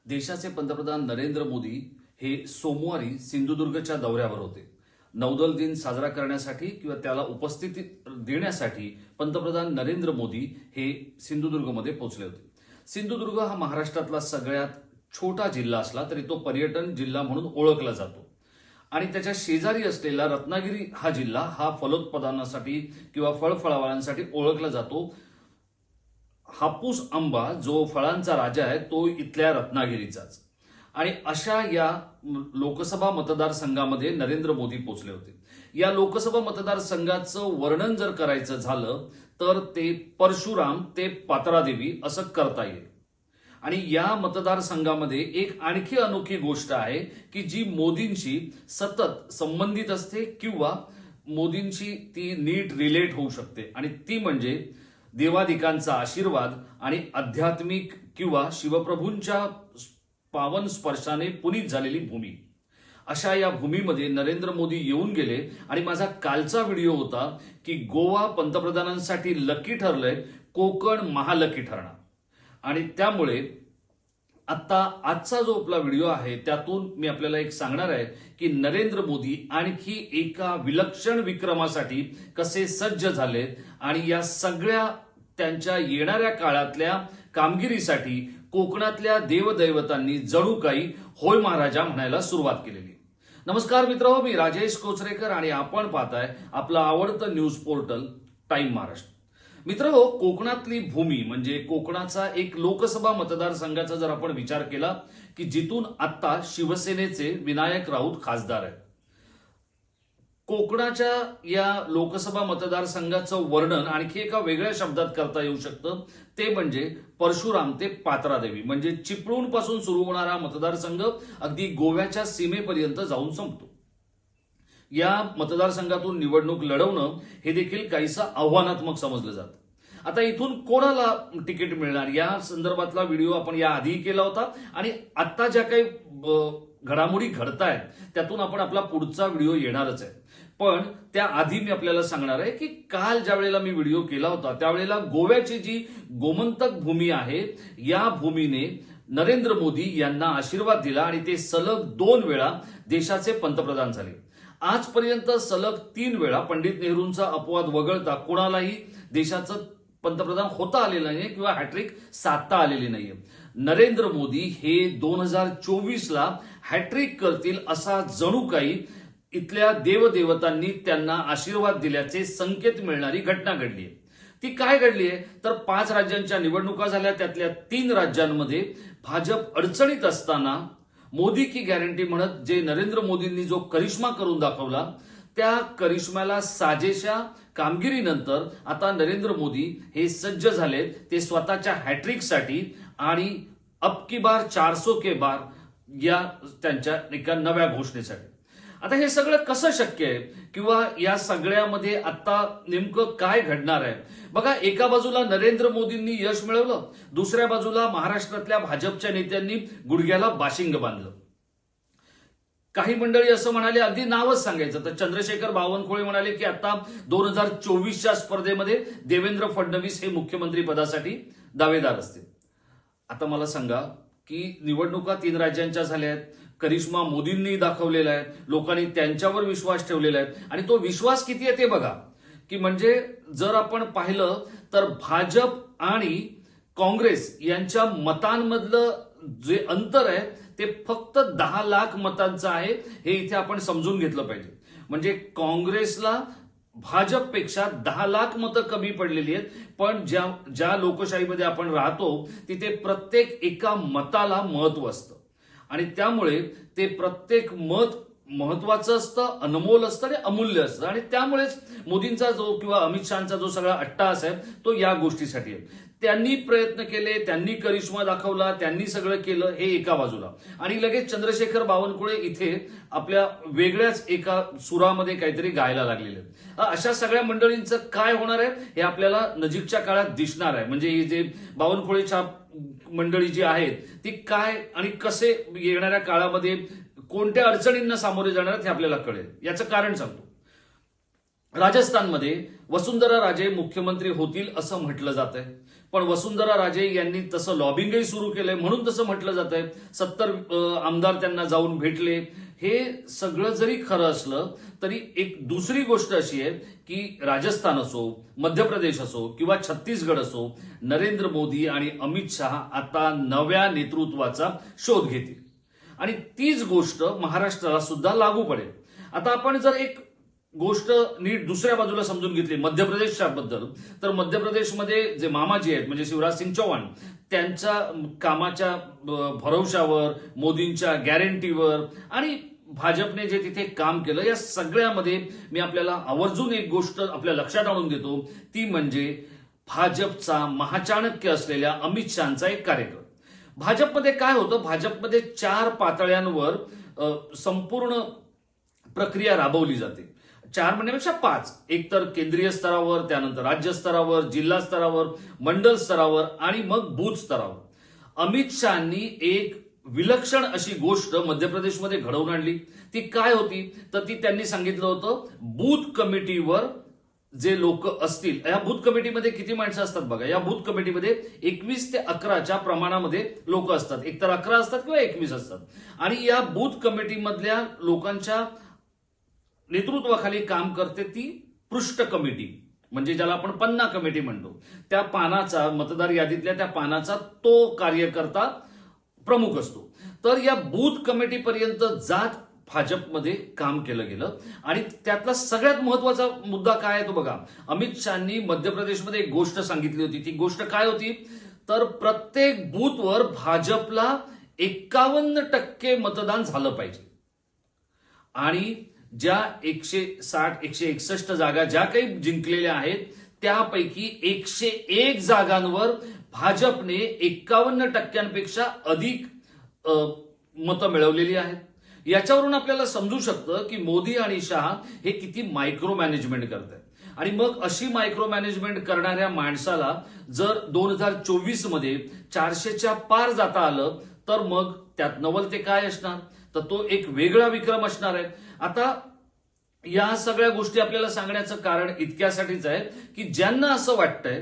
देशाचे पंतप्रधान नरेंद्र मोदी हे सोमवारी सिंधुदुर्गच्या दौऱ्यावर होते. नौदल दिन साजरा करण्यासाठी किंवा त्याला उपस्थिती देण्यासाठी पंतप्रधान नरेंद्र मोदी हे सिंधुदुर्गमध्ये पोहोचले होते. सिंधुदुर्ग हा महाराष्ट्रातला सगळ्यात छोटा जिल्हा असला तरी तो पर्यटन जिल्हा म्हणून ओळखला जातो आणि त्याच्या शेजारी असलेला रत्नागिरी हा जिल्हा हा फलोत्पादनासाठी किंवा फळफळावळांसाठी ओळखला जातो. हापूस आंबा जो फळांचा राजा आहे तो इथल्या रत्नागिरीचाच. आणि अशा या लोकसभा मतदारसंघामध्ये नरेंद्र मोदी पोहोचले होते. या लोकसभा मतदारसंघाचं वर्णन जर करायचं झालं तर ते परशुराम ते पात्रादेवी असं करता येईल. आणि या मतदारसंघामध्ये एक आणखी अनोखी गोष्ट आहे की जी मोदींशी सतत संबंधित असते किंवा मोदींशी ती नीट रिलेट होऊ शकते आणि ती म्हणजे देवादिकांचा आशीर्वाद आणि आध्यात्मिक किंवा शिवप्रभूंच्या पावन स्पर्शाने पुनीत झालेली भूमी. अशा या भूमीमध्ये नरेंद्र मोदी येऊन गेले आणि माझा कालचा व्हिडिओ होता की गोवा पंतप्रधानांसाठी लकी ठरलंय, कोकण महालकी ठरणार. आणि त्यामुळे आजचा जो आपला व्हिडिओ आहे त्यातून मी आपल्याला एक सांगणार आहे की नरेंद्र मोदी आणखी एका विलक्षण विक्रमासाठी कसे सज्ज झालेत आणि या सगळ्या त्यांच्या येणाऱ्या काळातल्या कामगिरीसाठी कोकणातल्या देवदैवतांनी जणू काही होय महाराजा म्हणायला सुरुवात केलेली. नमस्कार मित्रांनो, मी राजेश कोचरेकर आणि आपण पाहताय आपलं आवडतं न्यूज पोर्टल टाइम महाराष्ट्र. मित्रांनो, कोकणातली भूमी म्हणजे कोकणाचा एक लोकसभा मतदारसंघाचा जर आपण विचार केला की जिथून आता शिवसेनेचे विनायक राऊत खासदार आहेत. कोकणाच्या या लोकसभा मतदारसंघाचं वर्णन आणखी एका वेगळ्या शब्दात करता येऊ शकतं, ते म्हणजे परशुराम ते पात्रादेवी. म्हणजे चिपळूण पासून सुरू होणारा मतदारसंघ अगदी गोव्याच्या सीमेपर्यंत जाऊन संपतो. या मतदारसंघातून निवडणूक लढवणं हे देखील काहीसं आव्हानात्मक समजलं जातं. आता इथून कोणाला तिकीट मिळणार या संदर्भातला व्हिडिओ आपण या आधी केला होता आणि आता ज्या काही घडामोडी घडतायत त्यातून आपण आपला पुढचा व्हिडिओ येणारच आहे. पण त्याआधी मी आपल्याला सांगणार आहे की काल ज्या वेळेला मी व्हिडिओ केला होता त्यावेळेला गोव्याची जी गोमंतक भूमी आहे या भूमीने नरेंद्र मोदी यांना आशीर्वाद दिला आणि ते सलग 2 वेळा देशाचे पंतप्रधान झाले. आजपर्यंत सलग 3 वेळा पंडित नेहरूंचा अपवाद वगळता कोणालाही देशाचं पंतप्रधान होता आलेलं नाहीये किंवा हॅट्रिक साधता आलेली नाहीये. नरेंद्र मोदी हे 2024ला हॅट्रिक करतील असा जणू काही इथल्या देवदेवतांनी त्यांना आशीर्वाद दिल्याचे संकेत मिळणारी घटना घडली आहे. ती काय घडली आहे तर 5 राज्यांच्या निवडणुका झाल्या. त्यातल्या 3 राज्यांमध्ये भाजप अडचणीत असताना मोदी की गॅरंटी म्हणत जे नरेंद्र मोदींनी जो करिश्मा करून दाखवला त्या करिश्म्याला साजेशा कामगिरीनंतर आता नरेंद्र मोदी हे सज्ज झालेत ते स्वतःच्या हॅट्रिकसाठी आणि अब की बार 400 के बार या त्यांच्या एका नव्या घोषणेसाठी. आता हे सगळं कसं शक्य आहे किंवा या सगळ्यामध्ये आता नेमकं काय घडणार आहे बघा. एका बाजूला नरेंद्र मोदींनी यश मिळवलं, दुसऱ्या बाजूला महाराष्ट्रातल्या भाजपच्या नेत्यांनी गुडघ्याला बाशिंग बांधलं. काही मंडळी असं म्हणाले, अगदी नावच सांगायचं तर चंद्रशेखर बावनकुळे म्हणाले की आता 2024च्या स्पर्धेमध्ये देवेंद्र फडणवीस हे मुख्यमंत्री पदासाठी दावेदार असतील. आता मला सांगा की निवडणुका 3 राज्यांच्या झाल्या आहेत, करिश्मा मोदींनी दाखवलेला आहे, लोकांनी त्यांच्यावर विश्वास ठेवलेला आहे आणि तो विश्वास किती आहे ते बघा. की म्हणजे जर आपण पाहिलं तर भाजप आणि काँग्रेस यांच्या मतांमधलं जे अंतर आहे ते फक्त 10 लाख मतांचं आहे. हे इथे आपण समजून घेतलं पाहिजे. म्हणजे काँग्रेसला भाजपपेक्षा 10 लाख मतं कमी पडलेली आहेत. पण ज्या लोकशाहीमध्ये आपण राहतो तिथे प्रत्येक एका मताला महत्व असतं आणि त्यामुळे ते प्रत्येक मत महत्वाचं असतं, अनमोल असतं आणि अमूल्य असतं. आणि त्यामुळेच मोदींचा जो किंवा अमित शहाचा जो सगळा अट्टाहास आहे तो या गोष्टीसाठी आहे. त्यांनी प्रयत्न केले, त्यांनी करिश्मा दाखवला, त्यांनी सगळं केलं हे एका बाजूला आणि लगेच चंद्रशेखर बावनकुळे इथे आपल्या वेगळ्याच एका सुरामध्ये काहीतरी गायला लागलेले. अशा सगळ्या मंडळींचं काय होणार आहे हे आपल्याला नजीकच्या काळात दिसणार आहे. म्हणजे हे जे बावनकुळेच्या मंडळी जी आहेत ती काय आणि कसे येणाऱ्या काळामध्ये कोणत्या अडचणींना सामोरे जाणार आहेत हे आपल्याला कळेल. याचं कारण सांगतो. राजस्थानमध्ये वसुंधरा राजे मुख्यमंत्री होतील असं म्हटलं जात आहे. पण वसुंधरा राजे यांनी तसं लॉबिंगही सुरू केलंय म्हणून तसं म्हटलं जात आहे. 70 आमदार त्यांना जाऊन भेटले. हे सगळं जरी खरं असलं तरी एक दुसरी गोष्ट अशी आहे की राजस्थान असो, मध्य प्रदेश असो किंवा छत्तीसगड असो, नरेंद्र मोदी आणि अमित शहा आता नव्या नेतृत्वाचा शोध घेतील आणि तीच गोष्ट महाराष्ट्राला सुद्धा लागू पडेल. आता आपण जर एक गोष्ट नीट दुसऱ्या बाजूला समजून घेतली मध्य प्रदेशच्या बद्दल, तर मध्य प्रदेशमध्ये जे मामाजी आहेत म्हणजे शिवराज सिंग चौहान, त्यांच्या कामाच्या भरवशावर, मोदींच्या गॅरंटीवर आणि भाजपने जे तिथे काम केलं, या सगळ्यामध्ये मी आपल्याला आवर्जून एक गोष्ट आपल्या लक्षात आणून देतो, ती म्हणजे भाजपचा महाचाणक्य असलेल्या अमित शहाचा एक कार्यक्रम. भाजपमध्ये काय होतं, भाजपमध्ये 4 पातळ्यांवर संपूर्ण प्रक्रिया राबवली जाते. 4 म्हणण्यापेक्षा 5. एक तर केंद्रीय स्तरावर, त्यानंतर राज्य स्तरावर, जिल्हा स्तरावर, मंडल स्तरावर आणि मग बूथ स्तरावर. अमित शहानी एक विलक्षण अशी गोष्ट मध्य प्रदेशमध्ये घडवून आणली. ती काय होती, तर ती त्यांनी सांगितलं होतं बूथ कमिटीवर जे लोक असतील, या बूथ कमिटीमध्ये किती माणसं असतात बघा, या बूथ कमिटीमध्ये 21 ते 11च्या प्रमाणामध्ये लोक असतात. एकतर 11 असतात किंवा 21 असतात. आणि या बूथ कमिटीमधल्या लोकांच्या नेतृत्वाखाली काम करते ती पृष्ठ कमिटी, म्हणजे ज्याला आपण पन्ना कमिटी म्हणतो. त्या पानाचा, मतदार यादीतल्या त्या पानाचा तो कार्यकर्ता प्रमुख असतो. तर या बूथ कमिटीपर्यंत जात भाजपमध्ये काम केलं गेलं. आणि त्यातला सगळ्यात महत्वाचा मुद्दा काय आहे तो बघा, अमित शहानी मध्य प्रदेशमध्ये एक गोष्ट सांगितली होती. ती गोष्ट काय होती, तर प्रत्येक बूथवर भाजपला 51% मतदान झालं पाहिजे आणि ज्या 160-161 जागा ज्या काही जिंकलेल्या आहेत त्यापैकी 101 जागांवर भाजपने 51%पेक्षा अधिक मतं मिळवलेली आहेत. याच्यावरून आपल्याला समजू शकतं की मोदी आणि शहा हे किती मायक्रो मॅनेजमेंट करतात. आणि मग अशी मायक्रो मॅनेजमेंट करणाऱ्या माणसाला जर 2024 मध्ये 400च्या पार जाता आलं तर मग त्यात नवल ते काय असणार, तर तो एक वेगळा विक्रम असणार आहे. आता या सगळ्या गोष्टी आपल्याला सांगण्याचं कारण इतक्यासाठीच आहे की ज्यांना असं वाटतंय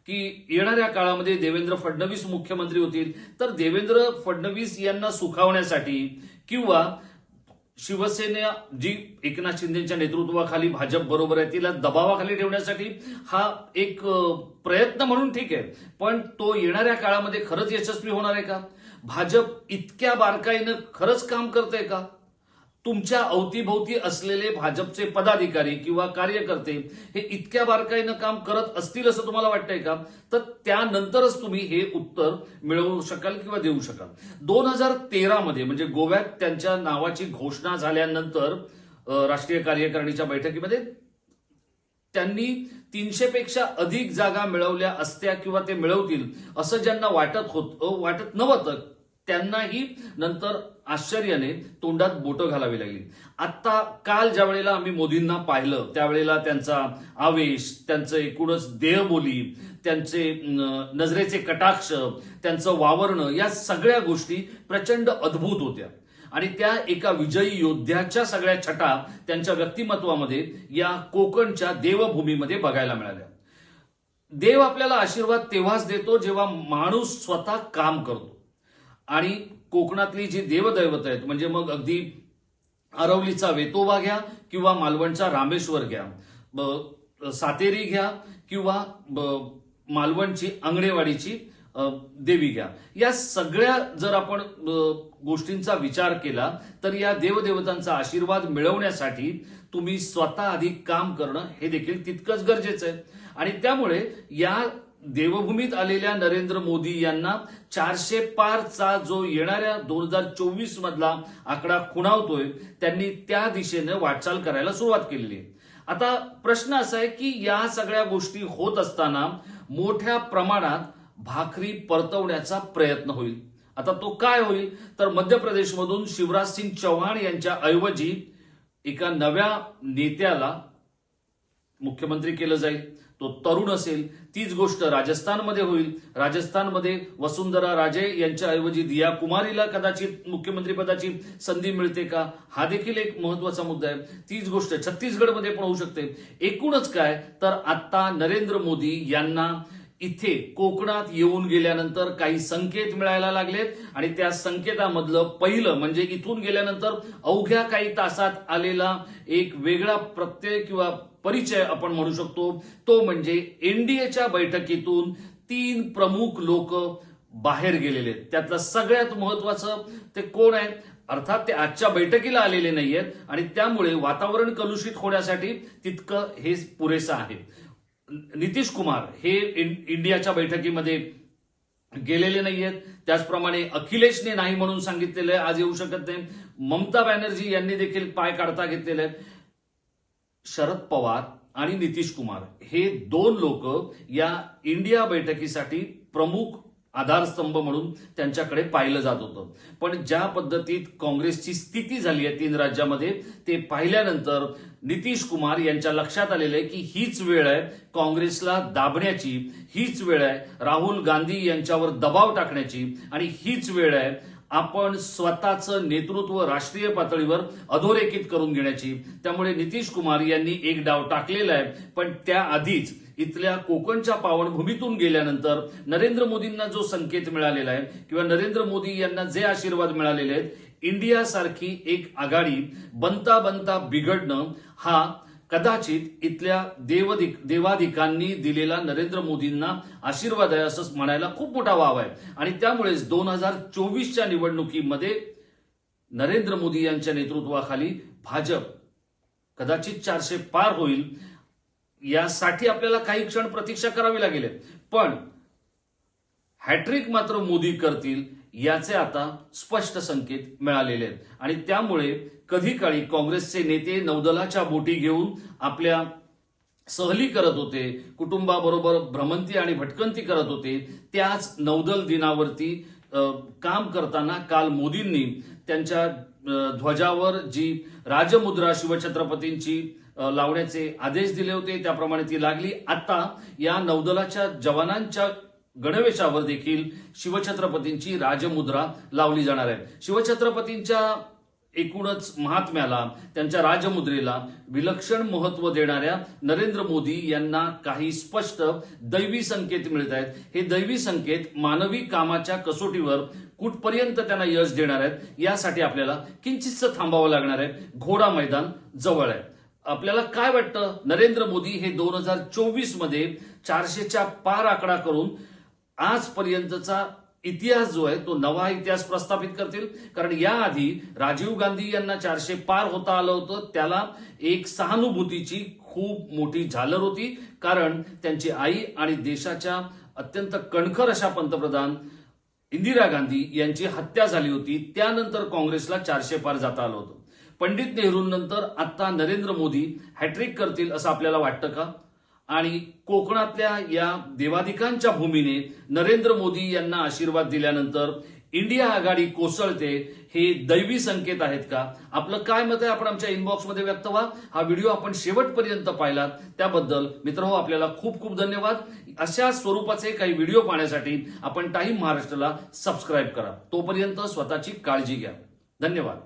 की येणाऱ्या काळामध्ये देवेंद्र फडणवीस मुख्यमंत्री होतील, तर देवेंद्र फडणवीस यांना सुखावण्यासाठी किंवा शिवसेना जी एकनाथ शिंदेच्या नेतृत्वाखाली भाजप बरोबर आहे तिला दबावाखाली ठेवण्यासाठी हा एक प्रयत्न म्हणून ठीक आहे, पण तो येणाऱ्या काळामध्ये खरंच यशस्वी होणार आहे का? भाजप इतक्या बारकाईनं खरंच काम करतंय का? तुमच्या अवतीभोवती असलेले भाजपचे पदाधिकारी किंवा कार्यकर्ते हे इतक्या बारकाईनं काम करत असतील असं तुम्हाला वाटतंय का? तर त्यानंतरच तुम्ही हे उत्तर मिळवू शकाल किंवा देऊ शकाल. 2013 मध्ये म्हणजे गोव्यात त्यांच्या नावाची घोषणा झाल्यानंतर राष्ट्रीय कार्यकारिणीच्या बैठकीमध्ये त्यांनी 300 पेक्षा अधिक जागा मिळवल्या असत्या किंवा ते मिळवतील असं ज्यांना वाटत नव्हतं त्यांनाही नंतर आश्चर्याने तोंडात बोटं घालावी लागली. आता काल ज्या वेळेला आम्ही मोदींना पाहिलं त्यावेळेला त्यांचा आवेश, त्यांचं एकूणच देहबोली, त्यांचे नजरेचे कटाक्ष, त्यांचं वावरणं, या सगळ्या गोष्टी प्रचंड अद्भुत होत्या. आणि त्या एका विजयी योद्ध्याच्या सगळ्या छटा त्यांच्या व्यक्तिमत्वामध्ये या कोकणच्या देवभूमीमध्ये बघायला मिळाल्या. देव आपल्याला आशीर्वाद तेव्हाच देतो जेव्हा माणूस स्वतः काम करतो. आणि कोकणातली जी देवदैवत आहेत म्हणजे मग अगदी अरवलीचा वेतोबा घ्या किंवा मालवणचा रामेश्वर घ्या, सातेरी घ्या किंवा मालवणची अंगणेवाडीची देवी घ्या, या सगळ्या जर आपण गोष्टींचा विचार केला तर या देवदेवतांचा आशीर्वाद मिळवण्यासाठी तुम्ही स्वतः आधी काम करणं हे देखील तितकंच गरजेचं आहे. आणि त्यामुळे या देवभूमीत आलेल्या नरेंद्र मोदी यांना 400 पारचा जो येणाऱ्या 2024 मधला आकडा खुणावतोय, त्यांनी त्या दिशेने वाटचाल करायला सुरुवात केलेली आहे. आता प्रश्न असा आहे की या सगळ्या गोष्टी होत असताना मोठ्या प्रमाणात भाकरी परतवण्याचा प्रयत्न होईल. आता तो काय होईल, तर मध्य प्रदेशमधून शिवराज सिंग चौहान यांच्या ऐवजी एका नव्या नेत्याला मुख्यमंत्री केलं जाईल. तो तरुण असेल. तीच गोष्ट राजस्थानमध्ये होईल. राजस्थानमध्ये वसुंधरा राजे यांच्या ऐवजी दिया कुमारीला कदाचित मुख्यमंत्रीपदाची संधी मिळते का, हा देखील एक महत्वाचा मुद्दा आहे. तीच गोष्ट छत्तीसगडमध्ये पण होऊ शकते. एकूणच काय, तर आता नरेंद्र मोदी यांना इथे कोकणात येऊन गेल्यानंतर काही संकेत मिळायला लागलेत आणि त्या संकेतामधलं पहिलं म्हणजे इथून गेल्यानंतर अवघ्या काही तासात आलेला एक वेगळा प्रत्यय किंवा परिचय आपण म्हणू शकतो, तो म्हणजे एनडीएच्या बैठकीतून 3 प्रमुख लोक बाहेर गेलेले आहेत. त्यातलं सगळ्यात महत्वाचं ते कोण आहेत? अर्थात ते आजच्या बैठकीला आलेले नाहीयेत आणि त्यामुळे वातावरण कलुषित होण्यासाठी तितकं हे पुरेसं आहे. नितीश कुमार हे इंडियाच्या बैठकीमध्ये गेलेले नाहीयेत. त्याचप्रमाणे अखिलेशने नाही म्हणून सांगितलेलं आहे, आज येऊ शकत नाही. ममता बॅनर्जी यांनी देखील पाय काढता घेतलेले आहेत. शरद पवार आणि नितीश कुमार हे 2 लोक या इंडिया बैठकीसाठी प्रमुख आधारस्तंभ म्हणून त्यांच्याकडे पाहिलं जात होतं. पण ज्या पद्धतीत काँग्रेसची स्थिती झाली आहे 3 राज्यामध्ये ते पाहिल्यानंतर नितीश कुमार यांच्या लक्षात आलेलं आहे की हीच वेळ आहे काँग्रेसला दाबण्याची, हीच वेळ आहे राहुल गांधी यांच्यावर दबाव टाकण्याची आणि हीच वेळ आहे आपण स्वतःचं नेतृत्व राष्ट्रीय पातळीवर अधोरेखित करून घेण्याची. त्यामुळे नितीश कुमार यांनी एक डाव टाकलेला आहे. पण त्याआधीच इथल्या कोकणच्या पावनभूमीतून गेल्यानंतर नरेंद्र मोदींना जो संकेत मिळालेला आहे किंवा नरेंद्र मोदी यांना जे आशीर्वाद मिळालेले आहेत, इंडियासारखी एक आघाडी बनता बनता बिघडणं हा कदाचित इथल्या देवाधिकांनी दिलेला नरेंद्र मोदींना आशीर्वाद आहे असं म्हणायला खूप मोठा वाव आहे. आणि त्यामुळेच 2024च्या निवडणुकीमध्ये नरेंद्र मोदी यांच्या नेतृत्वाखाली भाजप कदाचित 400 पार होईल. यासाठी आपल्याला काही क्षण प्रतीक्षा करावी लागेल, पण हॅट्रिक मात्र मोदी करतील याचे आता स्पष्ट संकेत मिळालेले आहेत. आणि त्यामुळे कधी काळी काँग्रेसचे नेते नौदलाच्या बोटी घेऊन आपल्या सहली करत होते, कुटुंबाबरोबर भ्रमंती आणि भटकंती करत होते, त्याच नौदल दिनावरती काम करताना काल मोदींनी त्यांच्या ध्वजावर जी राजमुद्रा शिवछत्रपतींची लावण्याचे आदेश दिले होते त्याप्रमाणे ती लागली. आता या नौदलाच्या जवानांच्या गणवेशावर देखील शिवछत्रपतींची राजमुद्रा लावली जाणार आहे. शिवछत्रपतींच्या एकूणच महात्म्याला, त्यांच्या राजमुद्रेला विलक्षण महत्व देणाऱ्या नरेंद्र मोदी यांना काही स्पष्ट दैवी संकेत मिळत आहेत. हे दैवी संकेत मानवी कामाच्या कसोटीवर कुठपर्यंत त्यांना यश देणार आहेत यासाठी आपल्याला किंचितसं थांबावं लागणार आहे. घोडा मैदान जवळ आहे. आपल्याला काय वाटतं, नरेंद्र मोदी हे 2024 मध्ये 400च्या पार आकडा करून आजपर्यंतचा इतिहास जो आहे तो नवा इतिहास प्रस्थापित करतील? कारण याआधी राजीव गांधी यांना 400 पार होता आलं होतं, त्याला एक सहानुभूतीची खूप मोठी झालर होती, कारण त्यांची आई आणि देशाच्या अत्यंत कणखर अशा पंतप्रधान इंदिरा गांधी यांची हत्या झाली होती. त्यानंतर काँग्रेसला 400 पार जाता आलं होतं. पंडित नेहरूंनंतर आता नरेंद्र मोदी हॅट्रिक करतील असं आपल्याला वाटतं का? आणि कोकणातल्या या देवाधिकांच्या भूमीने नरेंद्र मोदी यांना आशीर्वाद दिल्यानंतर इंडिया आघाडी कोसळते, हे दैवी संकेत आहेत का? आपलं काय मत आहे आपण आमच्या इनबॉक्समध्ये व्यक्त व्हा. हा व्हिडिओ आपण शेवटपर्यंत पाहिलात त्याबद्दल मित्रहो आपल्याला खूप खूप धन्यवाद. अशा स्वरूपाचे काही व्हिडिओ पाहण्यासाठी आपण टाइम महाराष्ट्राला सबस्क्राईब करा. तोपर्यंत स्वतःची काळजी घ्या. धन्यवाद.